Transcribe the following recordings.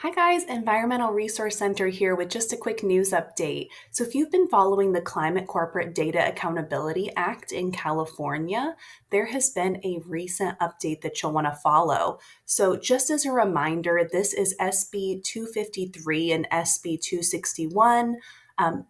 Hi guys, Environmental Resource Center here with just a quick news update. So if you've been following the Climate Corporate Data Accountability Act in California, there has been a recent update that you'll want to follow. So just as a reminder, this is SB 253 and SB 261.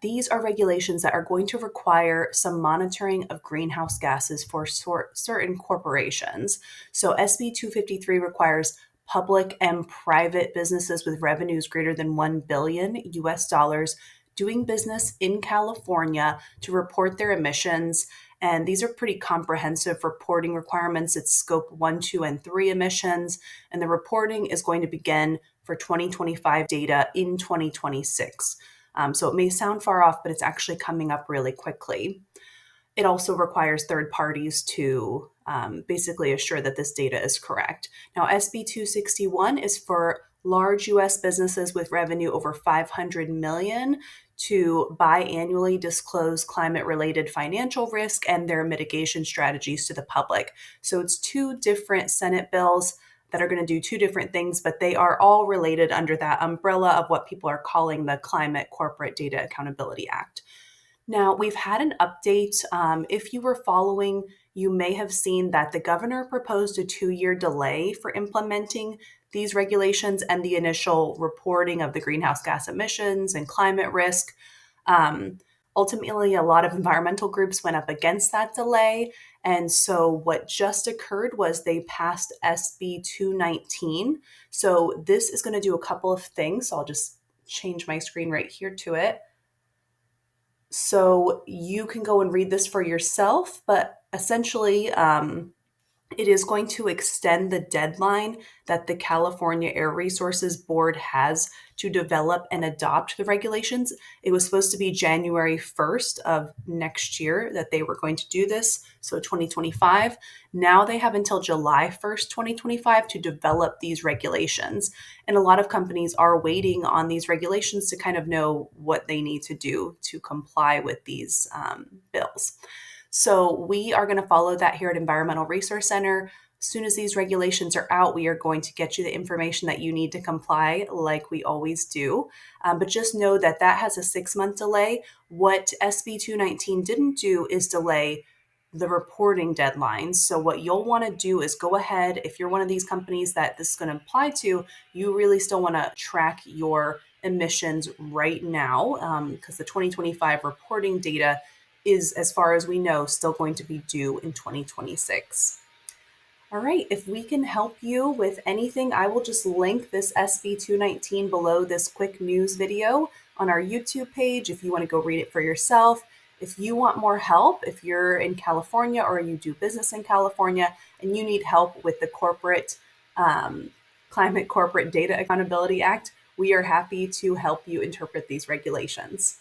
These are regulations that are going to require some monitoring of greenhouse gases for certain corporations. So SB 253 requires public and private businesses with revenues greater than 1 billion US dollars doing business in California to report their emissions. And these are pretty comprehensive reporting requirements. It's scope 1, 2, and 3 emissions. And the reporting is going to begin for 2025 data in 2026. So it may sound far off, but it's actually coming up really quickly. It also requires third parties to basically assure that this data is correct. Now, SB 261 is for large US businesses with revenue over 500 million to biannually disclose climate-related financial risk and their mitigation strategies to the public. So it's two different Senate bills that are going to do two different things, but they are all related under that umbrella of what people are calling the Climate Corporate Data Accountability Act. Now, we've had an update. If you were following, you may have seen that the governor proposed a 2-year delay for implementing these regulations and the initial reporting of the greenhouse gas emissions and climate risk. Ultimately, a lot of environmental groups went up against that delay. And so what just occurred was they passed SB 219. So this is going to do a couple of things. So I'll just change my screen right here to it. So you can go and read this for yourself, but essentially, it is going to extend the deadline that the California Air Resources Board has to develop and adopt the regulations. It was supposed to be January 1st of next year that they were going to do this, so 2025. Now they have until July 1st, 2025 to develop these regulations. And a lot of companies are waiting on these regulations to kind of know what they need to do to comply with these bills. So we are going to follow that here at Environmental Resource Center. As soon as these regulations are out, we are going to get you the information that you need to comply like we always do. But just know that that has a 6-month delay. What SB 219 didn't do is delay the reporting deadlines. So what you'll want to do is go ahead, if you're one of these companies that this is going to apply to, you really still want to track your emissions right now because the 2025 reporting data is, as far as we know, still going to be due in 2026. All right, if we can help you with anything, I will just link this SB 219 below this quick news video on our YouTube page if you want to go read it for yourself. If you want more help, if you're in California or you do business in California and you need help with the Climate Corporate Data Accountability Act, we are happy to help you interpret these regulations.